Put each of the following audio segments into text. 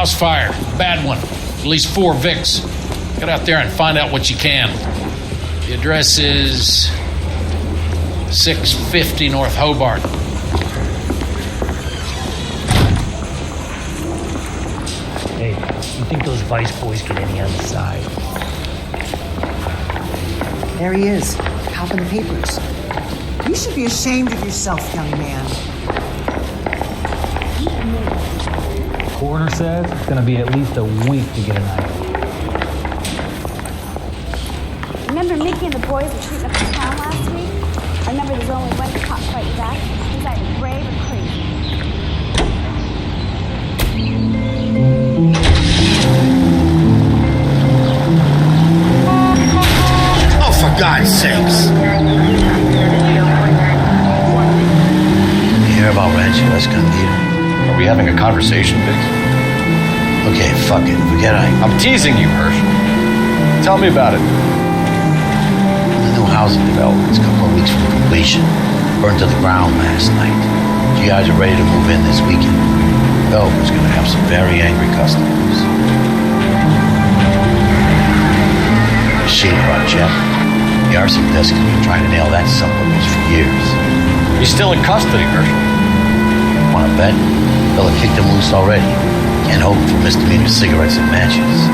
house fire. Bad one. At least 4 Vicks. Get out there and find out what you can. The address is 650 North Hobart. Hey, you think those Vice boys get any on the side? There he is, helping the papers. You should be ashamed of yourself, young man. Coroner says it's gonna be at least a week to get an ID. Remember Mickey and the boys were shooting up the town last week? I remember there's only one cop fighting back. He's either brave or crazy. Oh, for God's sakes. You hear about Rancho Escondido? Are we having a conversation, Biggs? Okay, fuck it. Forget I'm teasing you, Herschel. Tell me about it. The new housing development is a couple of weeks from completion. Burned to the ground last night. GIs are ready to move in this weekend. Developer's gonna have some very angry customers. Shit about Jeff. The arson desk has been trying to nail that son of a bitch for years. He's still in custody, Herschel. Wanna bet? They'll have kicked him loose already. Can't hope for misdemeanor cigarettes and matches.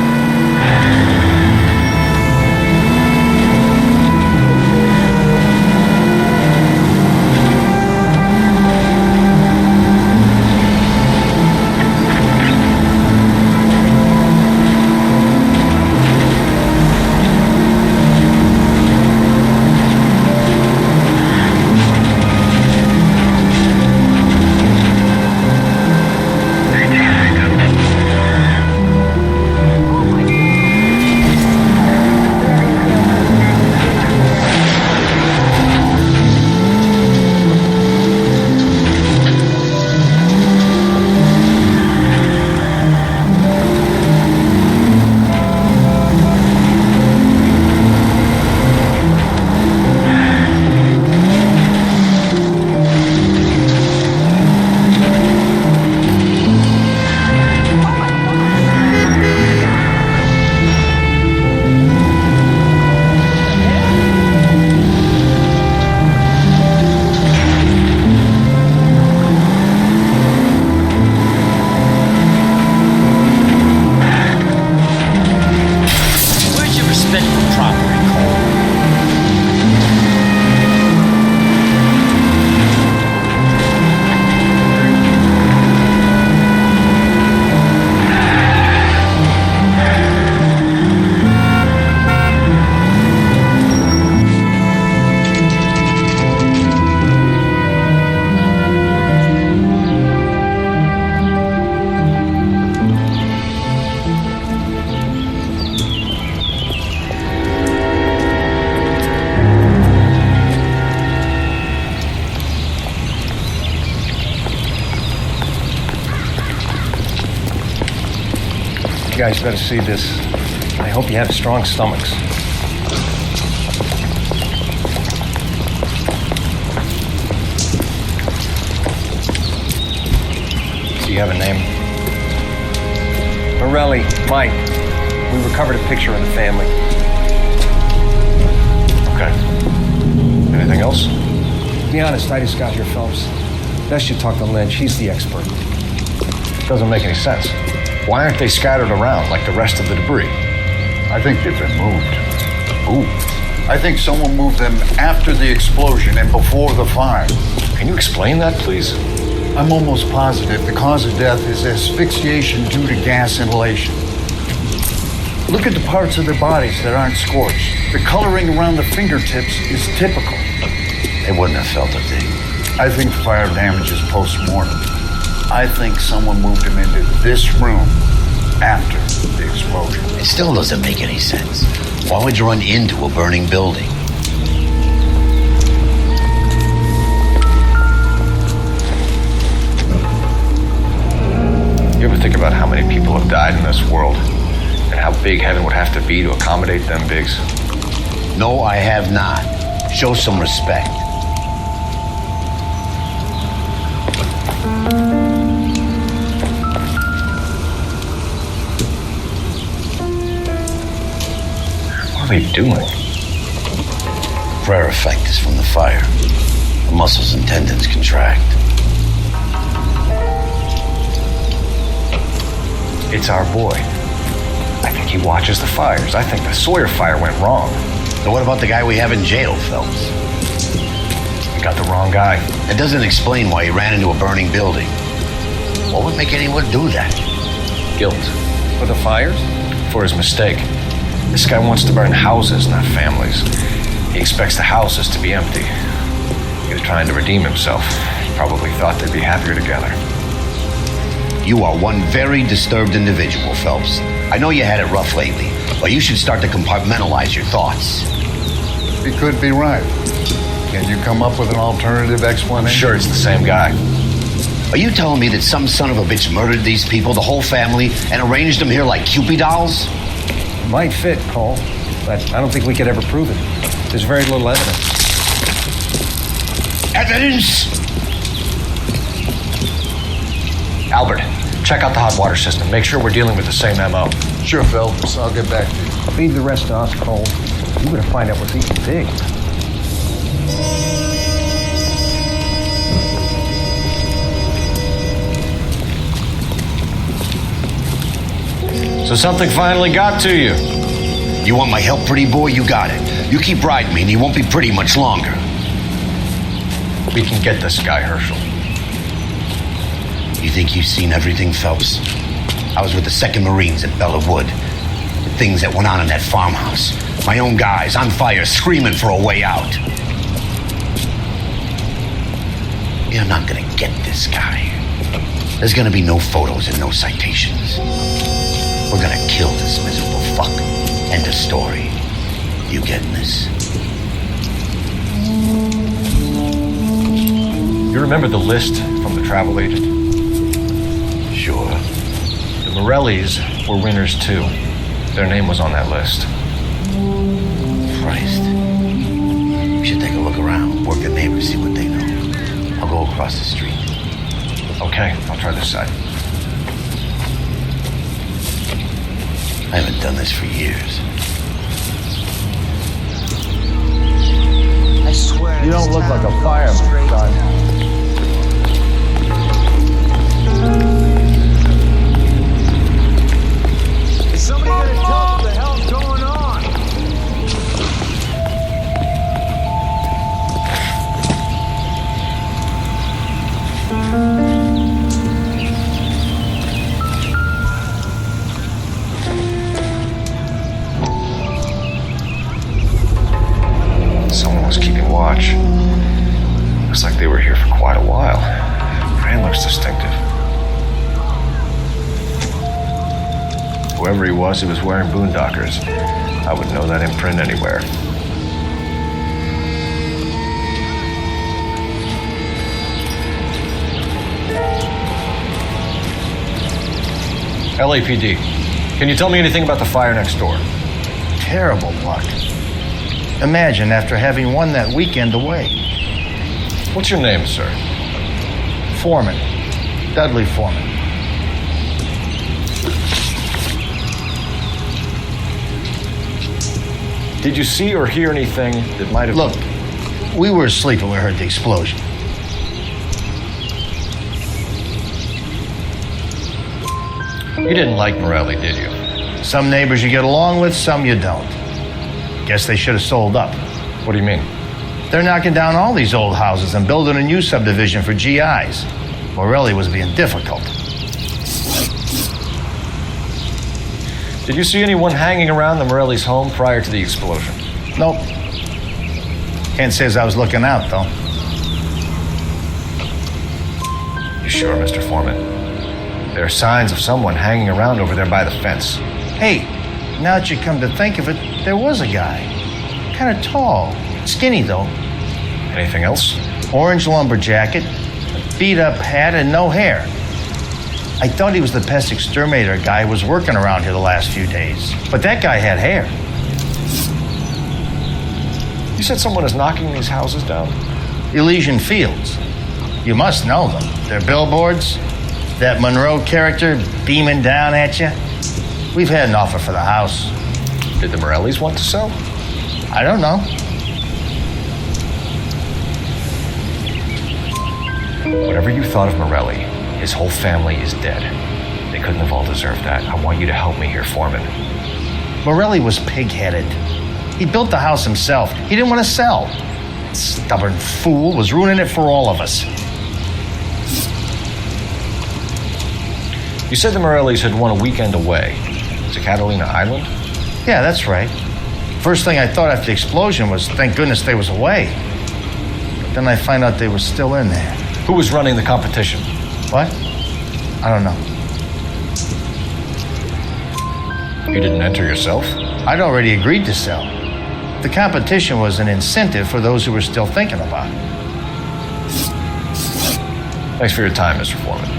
You guys better see this. I hope you have strong stomachs. Do you have a name? Morelli, Mike. We recovered a picture of the family. Okay. Anything else? To be honest, I just got here, Phelps. Best you talk to Lynch. He's the expert. Doesn't make any sense. Why aren't they scattered around like the rest of the debris? I think they've been moved. Ooh. I think someone moved them after the explosion and before the fire. Can you explain that, please? I'm almost positive the cause of death is asphyxiation due to gas inhalation. Look at the parts of their bodies that aren't scorched. The coloring around the fingertips is typical. They wouldn't have felt a thing. I think fire damage is post-mortem. I think someone moved him into this room after the explosion. It still doesn't make any sense. Why would you run into a burning building? You ever think about how many people have died in this world? And how big heaven would have to be to accommodate them, Biggs? No, I have not. Show some respect. What are you doing? Prayer effect is from the fire. The muscles and tendons contract. It's our boy. I think he watches the fires. I think the Sawyer fire went wrong. So what about the guy we have in jail, Phelps? We got the wrong guy. It doesn't explain why he ran into a burning building. What would make anyone do that? Guilt. For the fires? For his mistake. This guy wants to burn houses, not families. He expects the houses to be empty. He was trying to redeem himself. He probably thought they'd be happier together. You are one very disturbed individual, Phelps. I know you had it rough lately, but you should start to compartmentalize your thoughts. He could be right. Can you come up with an alternative explanation? I'm sure it's the same guy. Are you telling me that some son of a bitch murdered these people, the whole family, and arranged them here like Cupid dolls? Might fit, Cole, but I don't think we could ever prove it. There's very little evidence. Evidence? Albert, check out the hot water system. Make sure we're dealing with the same MO. Sure, Phelps. I'll get back to you. Leave the rest to us, Cole. We're gonna find out what's eating pigs. So something finally got to you. You want my help, pretty boy? You got it. You keep riding me and you won't be pretty much longer. We can get this guy, Herschel. You think you've seen everything, Phelps? I was with the 2nd Marines at Bella Wood. The things that went on in that farmhouse. My own guys on fire, screaming for a way out. You're not gonna get this guy. There's gonna be no photos and no citations. We're gonna kill this miserable fuck. End of story. You getting this? You remember the list from the travel agent? Sure. The Morellis were winners too. Their name was on that list. Christ. We should take a look around, work the neighbors, see what they know. I'll go across the street. Okay, I'll try this side. I haven't done this for years. I swear. You don't look like a fireman, son. Is somebody gonna tell us what the hell's going on? Someone was keeping watch. Looks like they were here for quite a while. Brand looks distinctive. Whoever he was wearing boondockers. I would know that imprint anywhere. LAPD, can you tell me anything about the fire next door? Terrible luck. Imagine after having won that weekend away. What's your name, sir? Foreman. Dudley Foreman. Did you see or hear anything that might have... Look, we were asleep when we heard the explosion. You didn't like Morelli, did you? Some neighbors you get along with, some you don't. Guess they should have sold up. What do you mean? They're knocking down all these old houses and building a new subdivision for GIs. Morelli was being difficult. Did you see anyone hanging around the Morelli's home prior to the explosion? Nope. Can't say as I was looking out, though. You sure, Mr. Foreman? There are signs of someone hanging around over there by the fence. Hey, now that you come to think of it, there was a guy. Kind of tall. Skinny, though. Anything else? Orange lumber jacket, a beat-up hat, and no hair. I thought he was the pest exterminator guy who was working around here the last few days. But that guy had hair. You said someone is knocking these houses down? Elysian Fields. You must know them. They're billboards. That Monroe character beaming down at you. We've had an offer for the house. Did the Morellis want to sell? I don't know. Whatever you thought of Morelli, his whole family is dead. They couldn't have all deserved that. I want you to help me here, Foreman. Morelli was pig-headed. He built the house himself. He didn't want to sell. Stubborn fool was ruining it for all of us. You said the Morellis had won a weekend away to Catalina Island? Yeah, that's right. First thing I thought after the explosion was, thank goodness they was away. But then I find out they were still in there. Who was running the competition? What? I don't know. You didn't enter yourself? I'd already agreed to sell. The competition was an incentive for those who were still thinking about it. Thanks for your time, Mr. Foreman.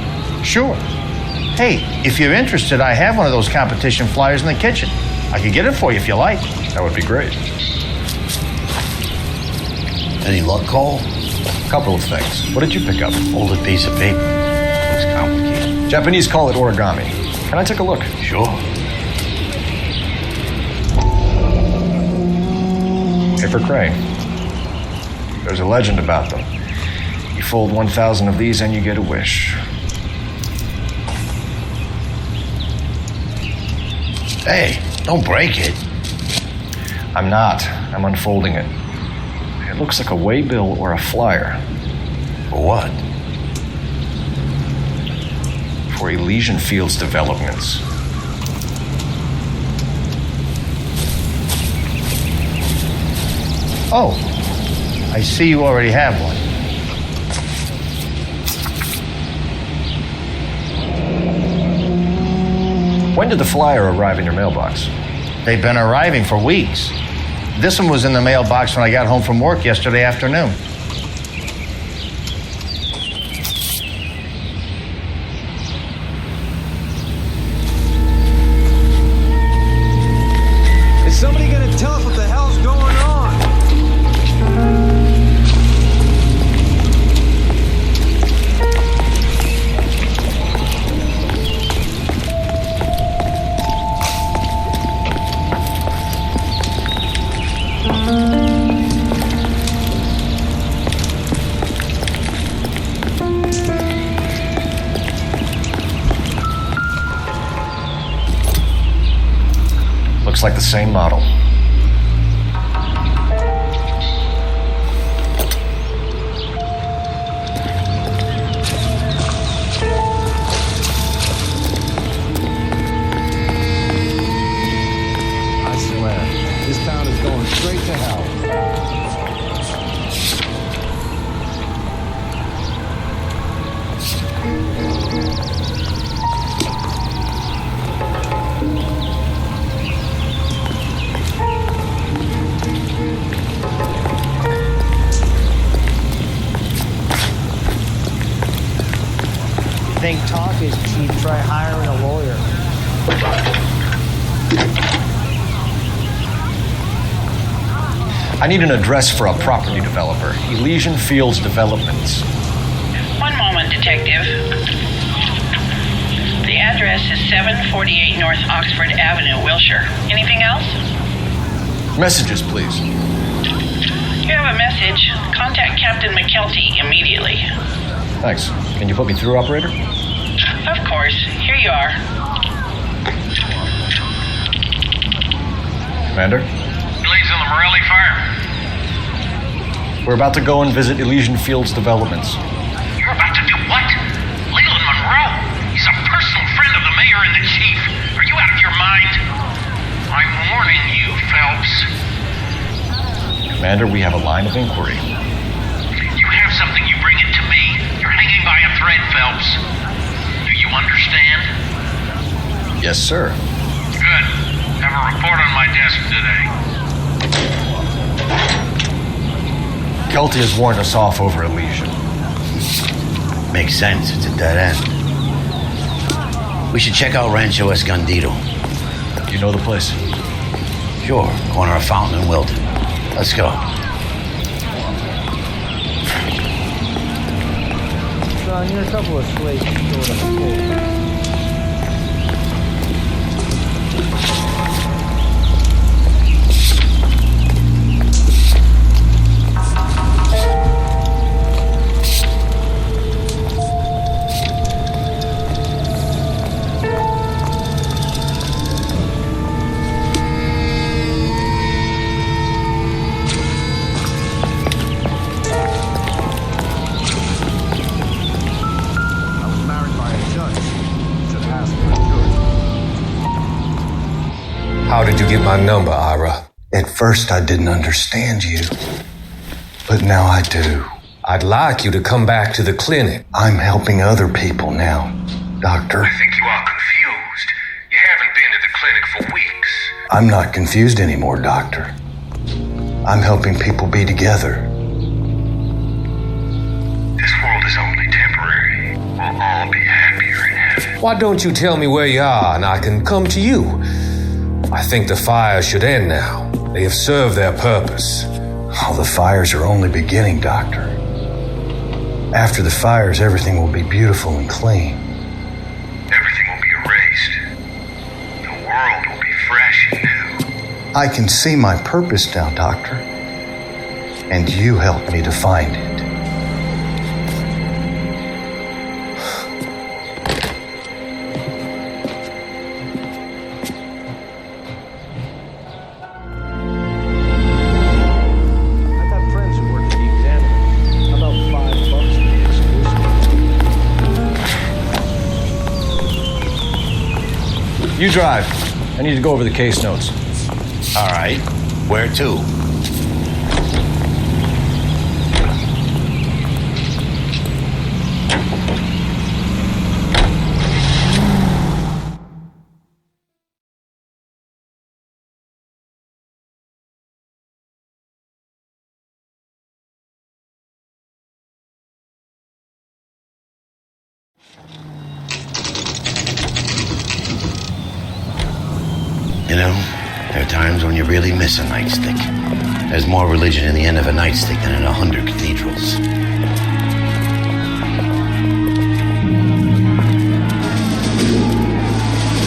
Sure. Hey, if you're interested, I have one of those competition flyers in the kitchen. I could get it for you if you like. That would be great. Any luck, Cole? A couple of things. What did you pick up? Folded piece of paper. Looks complicated. Japanese call it origami. Can I take a look? Sure. Paper crane. There's a legend about them. You fold 1,000 of these and you get a wish. Hey, don't break it. I'm not. I'm unfolding it. It looks like a waybill or a flyer. For what? For Elysian Fields developments. Oh, I see you already have one. When did the flyer arrive in your mailbox? They've been arriving for weeks. This one was in the mailbox when I got home from work yesterday afternoon. Is somebody gonna tell us what the hell's going on? Looks like the same model. I swear, this town is going straight to hell. Think talk is cheap, try hiring a lawyer. I need an address for a property developer. Elysian Fields Developments. One moment, Detective. The address is 748 North Oxford Avenue, Wilshire. Anything else? Messages, please. You have a message. Contact Captain McKelty immediately. Thanks. Can you put me through, operator? Of course. Here you are. Commander? Leads on the Morelli fire. We're about to go and visit Elysian Fields Developments. You're about to do what? Leland Monroe. He's a personal friend of the mayor and the chief. Are you out of your mind? I'm warning you, Phelps. Commander, we have a line of inquiry. You have something, you bring it to me. You're hanging by a thread, Phelps. Do you understand? Yes, sir. Good. Have a report on my desk today. Kelty has warned us off over Elysian. Makes sense. It's a dead end. We should check out Rancho Escondido. You know the place? Sure. Corner of Fountain and Wilton. Let's go. Son, you're a couple of slaves short of a full. How did you get my number, Ira? At first, I didn't understand you, but now I do. I'd like you to come back to the clinic. I'm helping other people now, Doctor. I think you are confused. You haven't been to the clinic for weeks. I'm not confused anymore, Doctor. I'm helping people be together. This world is only temporary. We'll all be happier in heaven. Why don't you tell me where you are and I can come to you? I think the fires should end now. They have served their purpose. Oh, the fires are only beginning, Doctor. After the fires, everything will be beautiful and clean. Everything will be erased. The world will be fresh and new. I can see my purpose now, Doctor. And you helped me to find it. You drive. I need to go over the case notes. All right. Where to? You know, there are times when you really miss a nightstick. There's more religion in the end of a nightstick than in 100 cathedrals.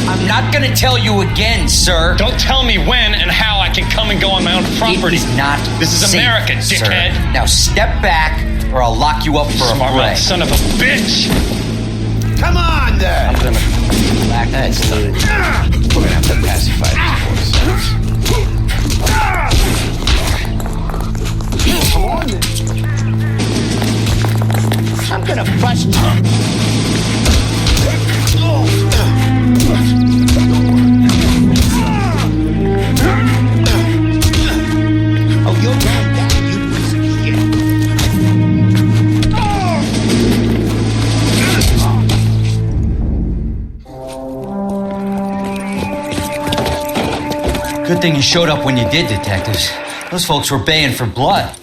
I'm not gonna tell you again, sir. Don't tell me when and how I can come and go on my own property. It is not This is safe, America, dickhead. Sir. Now step back, or I'll lock you up for a Smart fray. mouth son of a bitch! Come on, then! I'm gonna back that son. We're gonna have to pacify these boys. Come on, then. I'm gonna bust you. Oh, you're going down, you piece of shit. Good thing you showed up when you did, detectives. Those folks were baying for blood.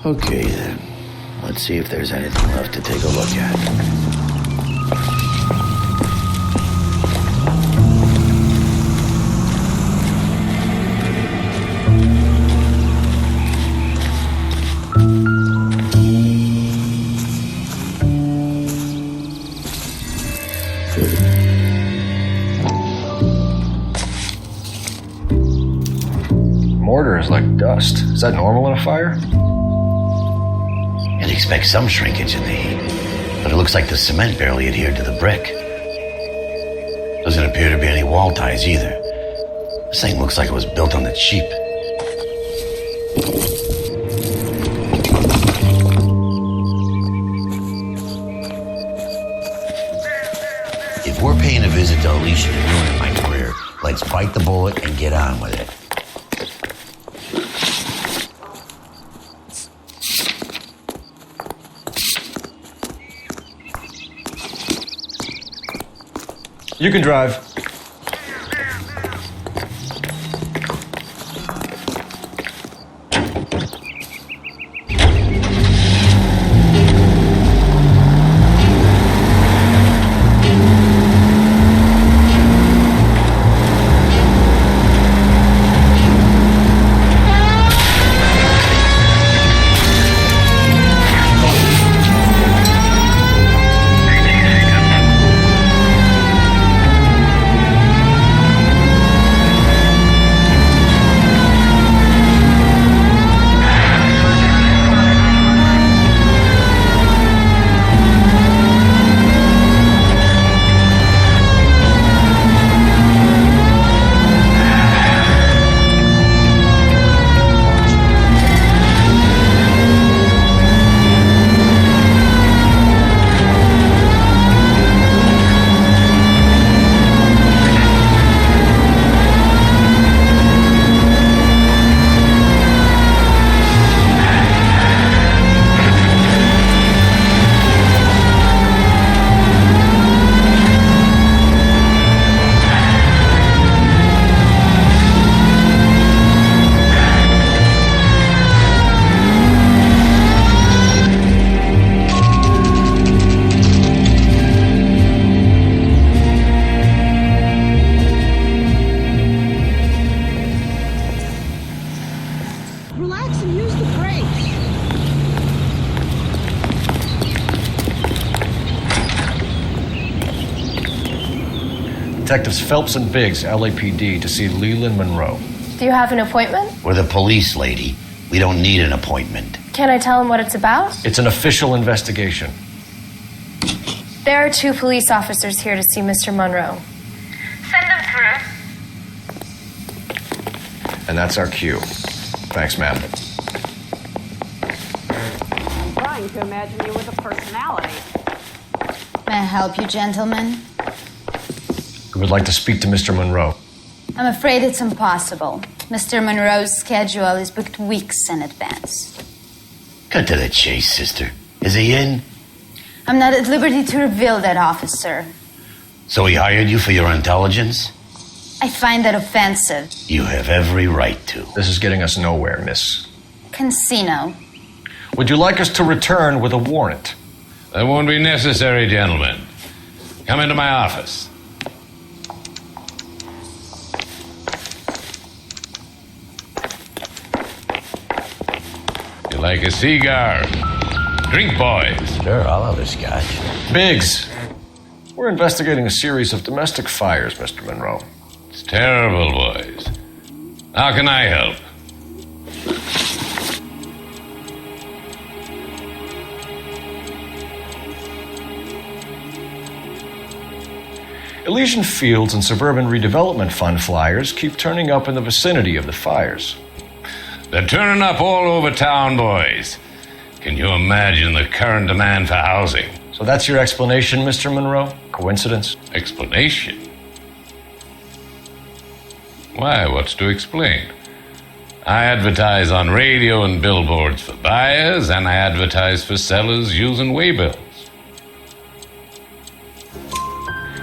Okay, then. Let's see if there's anything left to take a look at. Mortar is like dust. Is that normal in a fire? You'd expect some shrinkage in the heat, but it looks like the cement barely adhered to the brick. Doesn't appear to be any wall ties either. This thing looks like it was built on the cheap. If we're paying a visit to Elysian and ruining my career, let's bite the bullet and get on with it. You can drive. Detectives Phelps and Biggs, LAPD, to see Leland Monroe. Do you have an appointment? We're the police, lady. We don't need an appointment. Can I tell him what it's about? It's an official investigation. There are 2 police officers here to see Mr. Monroe. Send them through. And that's our cue. Thanks, ma'am. I'm trying to imagine you with a personality. May I help you, gentlemen? We would like to speak to Mr. Monroe. I'm afraid it's impossible. Mr. Monroe's schedule is booked weeks in advance. Cut to the chase, sister. Is he in? I'm not at liberty to reveal that, officer. So he hired you for your intelligence? I find that offensive. You have every right to. This is getting us nowhere, miss. Casino. Would you like us to return with a warrant? That won't be necessary, gentlemen. Come into my office. You like a cigar? Drink, boys. Sure, I'll have a scotch. Biggs, we're investigating a series of domestic fires, Mr. Monroe. It's terrible, boys. How can I help? Elysian Fields and Suburban Redevelopment Fund flyers keep turning up in the vicinity of the fires. They're turning up all over town, boys. Can you imagine the current demand for housing? So that's your explanation, Mr. Monroe? Coincidence? Explanation? Why, what's to explain? I advertise on radio and billboards for buyers, and I advertise for sellers using waybills.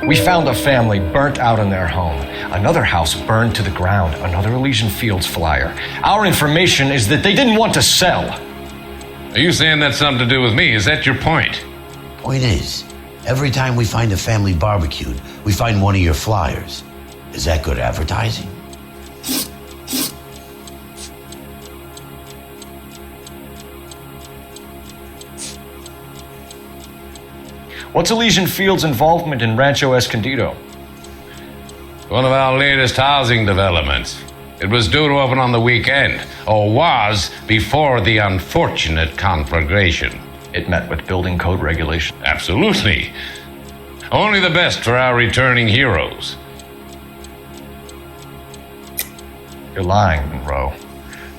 We found a family burnt out in their home. Another house burned to the ground. Another Elysian Fields flyer. Our information is that they didn't want to sell. Are you saying that's something to do with me? Is that your point? Point is, every time we find a family barbecued, we find one of your flyers. Is that good advertising? What's Elysian Fields' involvement in Rancho Escondido? One of our latest housing developments. It was due to open on the weekend, or was before the unfortunate conflagration. It met with building code regulation. Absolutely. Only the best for our returning heroes. You're lying, Monroe.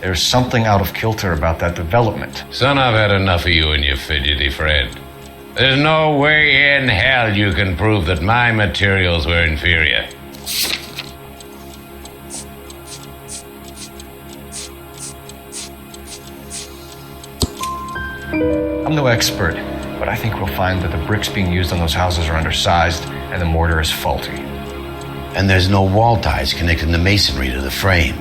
There's something out of kilter about that development. Son, I've had enough of you and your fidgety friend. There's no way in hell you can prove that my materials were inferior. I'm no expert, but I think we'll find that the bricks being used on those houses are undersized and the mortar is faulty. And there's no wall ties connecting the masonry to the frame.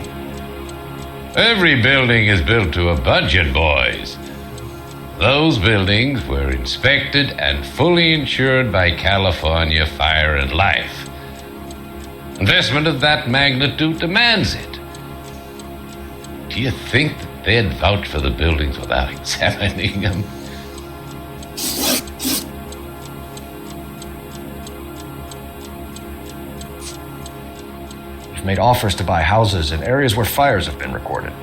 Every building is built to a budget, boys. Those buildings were inspected and fully insured by California Fire and Life. Investment of that magnitude demands it. Do you think that they'd vouch for the buildings without examining them? We've made offers to buy houses in areas where fires have been recorded.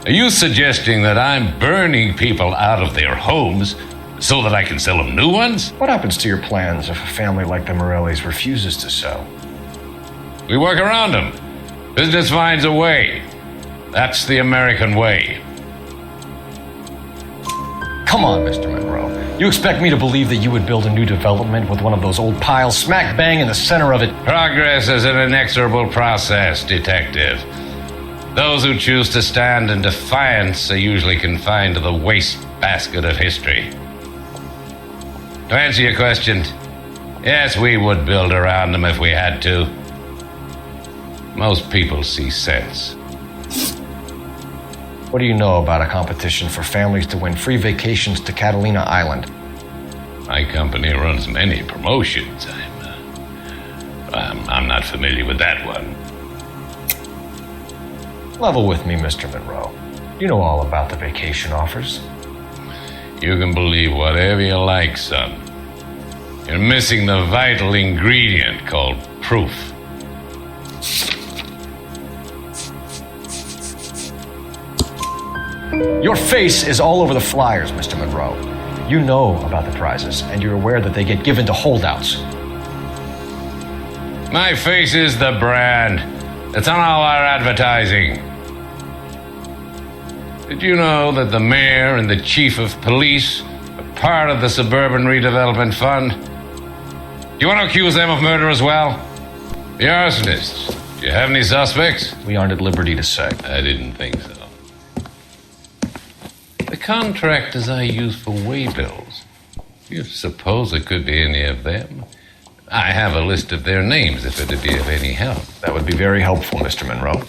Are you suggesting that I'm burning people out of their homes so that I can sell them new ones? What happens to your plans if a family like the Morellis refuses to sell? We work around them. Business finds a way. That's the American way. Come on, Mr. Monroe. You expect me to believe that you would build a new development with one of those old piles smack bang in the center of it? Progress is an inexorable process, detective. Those who choose to stand in defiance are usually confined to the wastebasket of history. To answer your question, yes, we would build around them if we had to. Most people see sense. What do you know about a competition for families to win free vacations to Catalina Island? My company runs many promotions. I'm not familiar with that one. Level with me, Mr. Monroe. You know all about the vacation offers. You can believe whatever you like, son. You're missing the vital ingredient called proof. Your face is all over the flyers, Mr. Monroe. You know about the prizes, and you're aware that they get given to holdouts. My face is the brand. It's on all our advertising. Did you know that the mayor and the chief of police are part of the Suburban Redevelopment Fund? Do you want to accuse them of murder as well? The arsonists. Do you have any suspects? We aren't at liberty to say. I didn't think so. The contractors I use for waybills. Do you suppose it could be any of them? I have a list of their names if it'd be of any help. That would be very helpful, Mr. Monroe.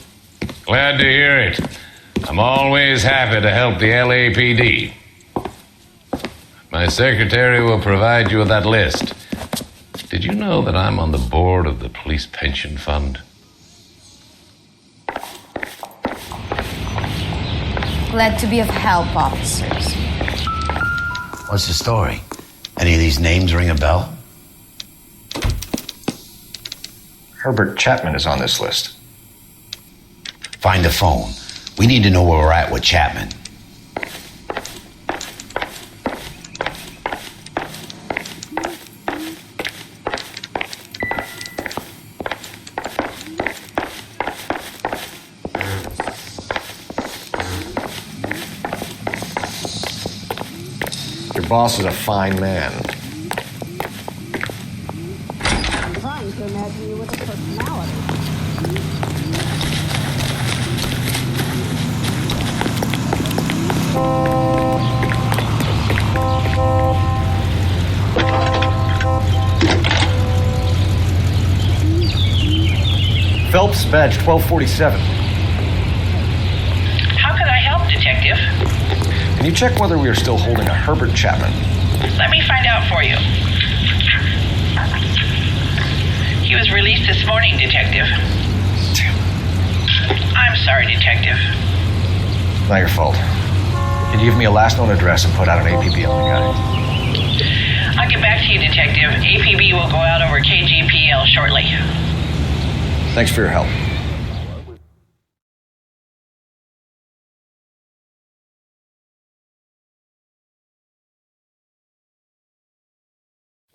Glad to hear it. I'm always happy to help the LAPD. My secretary will provide you with that list. Did you know that I'm on the board of the police pension fund? Glad to be of help, officers. What's the story? Any of these names ring a bell? Herbert Chapman is on this list. Find the phone. We need to know where we're at with Chapman. Your boss is a fine man. I'm trying to imagine you with a personality. Phelps, badge 1247. How can I help, Detective? Can you check whether we are still holding a Herbert Chapman? Let me find out for you. He was released this morning, Detective. I'm sorry, Detective. Not your fault. Can you give me a last known address and put out an APB on the guy? I'll get back to you, Detective. APB will go out over KGPL shortly. Thanks for your help.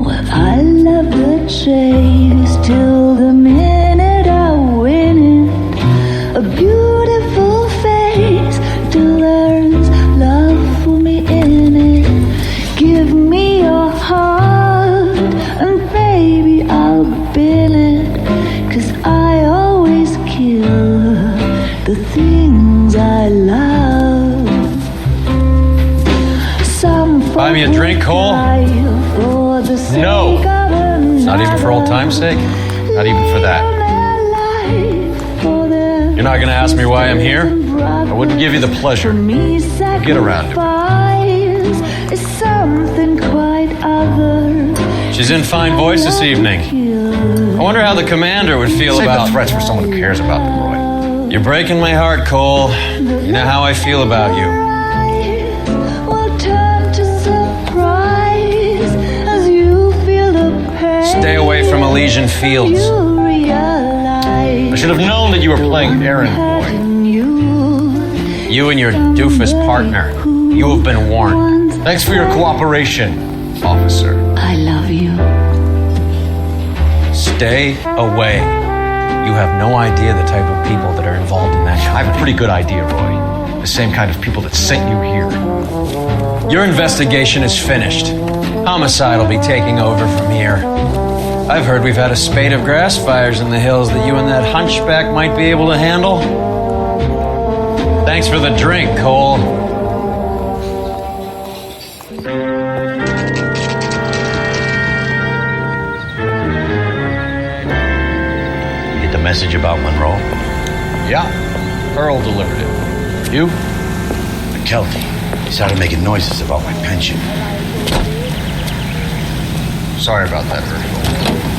Well, I love the chase till the minute I win it. A beautiful face delivers love for me in it. Give me your heart and baby I'll bill it. 'Cause I always kill the things I love. Buy me a drink, Cole? No. Not even for old time's sake? Not even for that. You're not gonna ask me why I'm here? I wouldn't give you the pleasure. We'll get around to it. She's in fine voice this evening. I wonder how the commander would feel Save about... the threats for someone who cares about them, Roy. You're breaking my heart, Cole. You know how I feel about you. Stay away from Elysian Fields. I should have known that you were playing errand boy. You and your doofus partner. You have been warned. Thanks for your cooperation, officer. I love you. Stay away. You have no idea the type of people that are involved in that company. I have a pretty good idea, Roy. The same kind of people that sent you here. Your investigation is finished. Homicide will be taking over from here. I've heard we've had a spate of grass fires in the hills that you and that hunchback might be able to handle. Thanks for the drink, Cole. You get the message about Monroe? Yeah. Earl delivered it. You? McKelty. He started making noises about my pension. Sorry about that, Earl.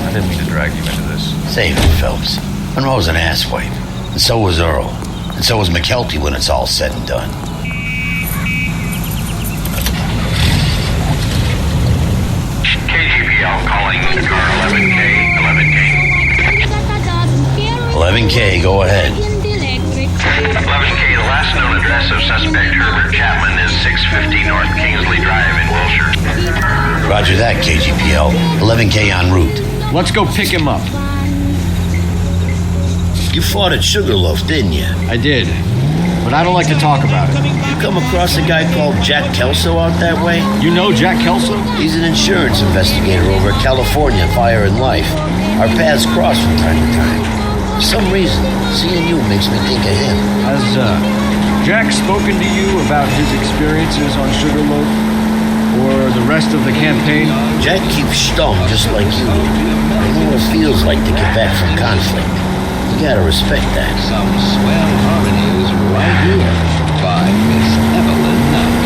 I didn't mean to drag you into this. Save it, Phelps. Monroe's an asswipe. And so was Earl. And so was McKelty when it's all said and done. KGPL. calling car 11K. 11K, go ahead. 11K, the last known address of suspect Herbert Chapman is 650 North Kingsley Drive in Wilshire. Roger that, KGPL. 11K en route. Let's go pick him up. You fought at Sugarloaf, didn't you? I did, but I don't like to talk about it. You come across a guy called Jack Kelso out that way? You know Jack Kelso? He's an insurance investigator over at California Fire and Life. Our paths cross from time to time. For some reason, seeing you makes me think of him. Has Jack spoken to you about his experiences on Sugarloaf or the rest of the campaign? Jack keeps stum just like you do. I know what it feels like to get back from conflict. You gotta respect that. Some swell harmonies right here by Miss Evelyn Knight.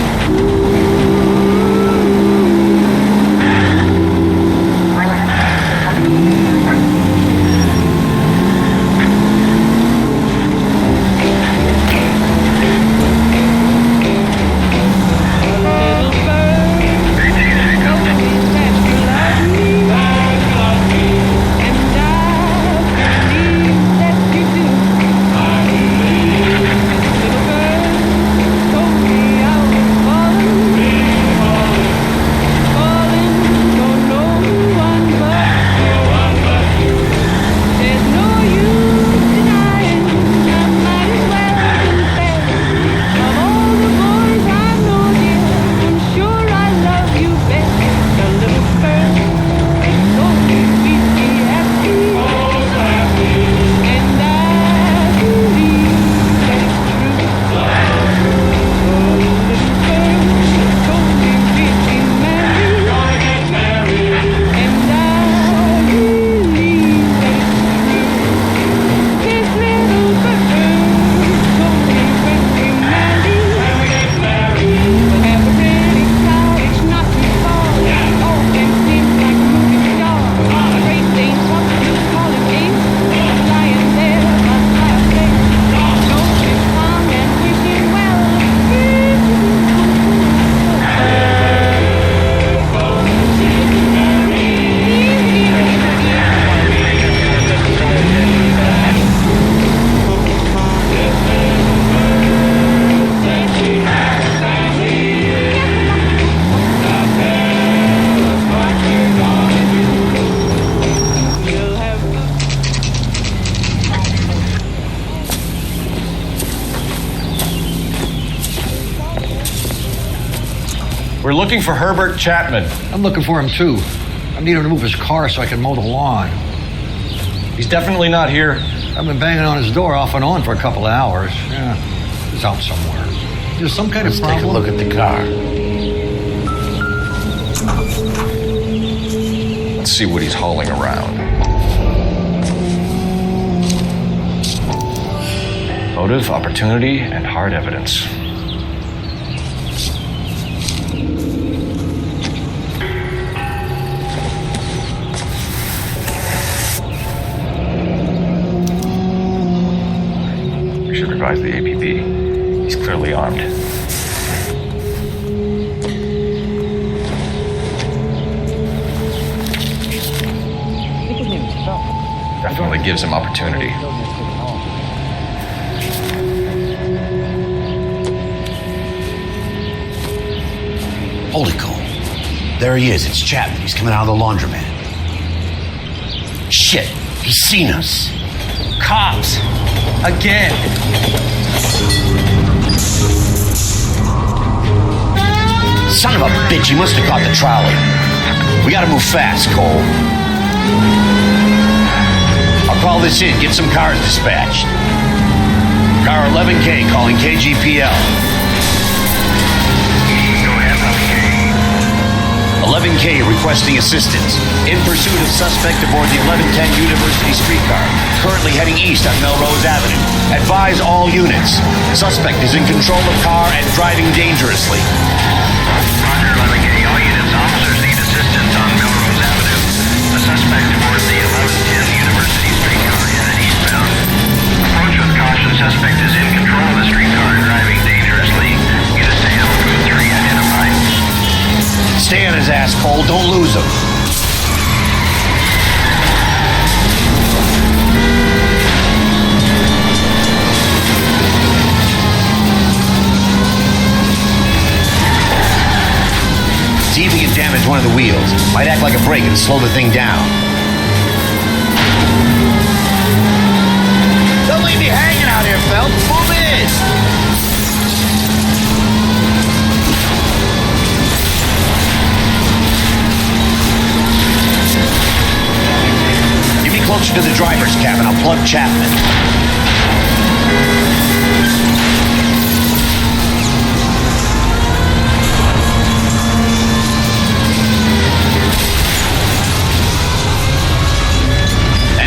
We're looking for Herbert Chapman. I'm looking for him too. I need him to move his car so I can mow the lawn. He's definitely not here. I've been banging on his door off and on for a couple of hours. Yeah, he's out somewhere. There's some kind of problem. Take a look at the car. Let's see what he's hauling around. Motive, opportunity, and hard evidence. We should revise the APB. He's clearly armed. Definitely gives him opportunity. Hold it, Cole. There he is. It's Chapman. He's coming out of the laundromat. Shit. He's seen us. Cops. Again. Son of a bitch. He must have caught the trolley. We gotta move fast, Cole. I'll call this in. Get some cars dispatched. Car 11K calling KGPL. 11K requesting assistance. In pursuit of suspect aboard the 1110 University streetcar. Currently heading east on Melrose Avenue. Advise all units. Suspect is in control of car and driving dangerously. Roger, 11K. All units, officers need assistance on Melrose Avenue. The suspect aboard the 1110 University streetcar headed eastbound. Approach with caution. Suspect is in control of the streetcar and driving dangerously. Units to Hamilton 3 identified. Stay on his ass, Cole. Don't lose him. Might act like a brake and slow the thing down. Don't leave me hanging out here, Phelps. Move in. Get me closer to the driver's cabin. I'll plug Chapman.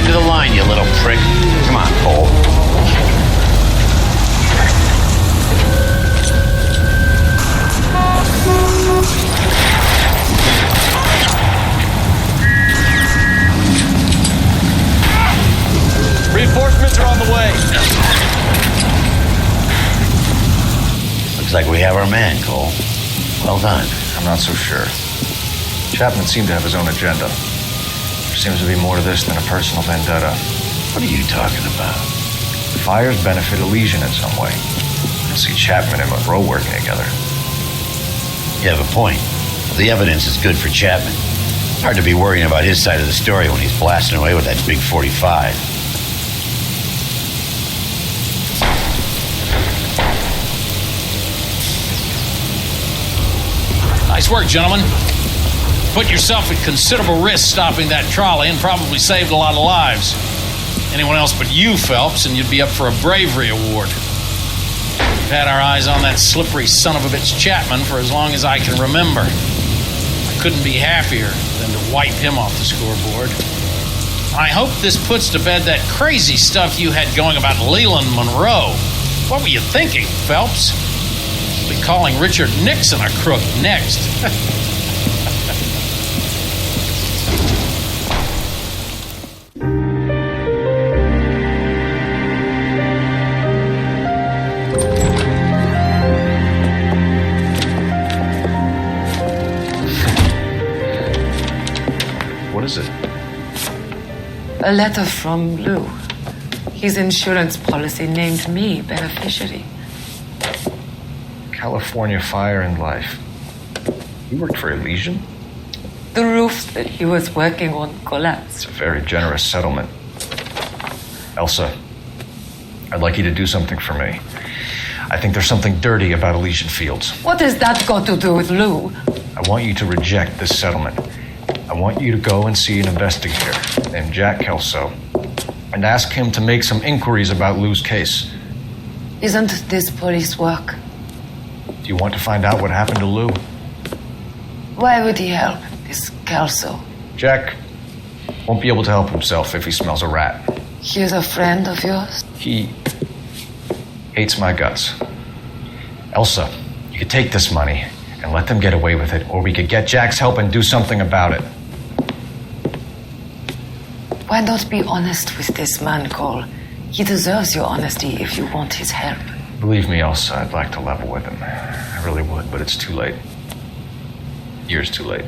To the line, you little prick. Come on, Cole. Reinforcements are on the way. Looks like we have our man, Cole. Well done. I'm not so sure. Chapman seemed to have his own agenda. There seems to be more to this than a personal vendetta. What are you talking about? The fires benefit Elysian in some way. I see Chapman and Monroe working together. You have a point. The evidence is good for Chapman. Hard to be worrying about his side of the story when he's blasting away with that big 45. Nice work, gentlemen. Put yourself at considerable risk stopping that trolley and probably saved a lot of lives. Anyone else but you, Phelps, and you'd be up for a bravery award. We've had our eyes on that slippery son of a bitch Chapman for as long as I can remember. I couldn't be happier than to wipe him off the scoreboard. I hope this puts to bed that crazy stuff you had going about Leland Monroe. What were you thinking, Phelps? We'll be calling Richard Nixon a crook next. What is it? A letter from Lou. His insurance policy named me beneficiary. California Fire and Life. You worked for Elysian? The roof that he was working on collapsed. It's a very generous settlement. Elsa, I'd like you to do something for me. I think there's something dirty about Elysian Fields. What has that got to do with Lou? I want you to reject this settlement. I want you to go and see an investigator named Jack Kelso and ask him to make some inquiries about Lou's case. Isn't this police work? Do you want to find out what happened to Lou? Why would he help, this Kelso? Jack won't be able to help himself if he smells a rat. He is a friend of yours? He hates my guts. Elsa, you could take this money and let them get away with it, or we could get Jack's help and do something about it. Why not be honest with this man, Cole? He deserves your honesty if you want his help. Believe me, Elsa, I'd like to level with him. I really would, but it's too late. Years too late.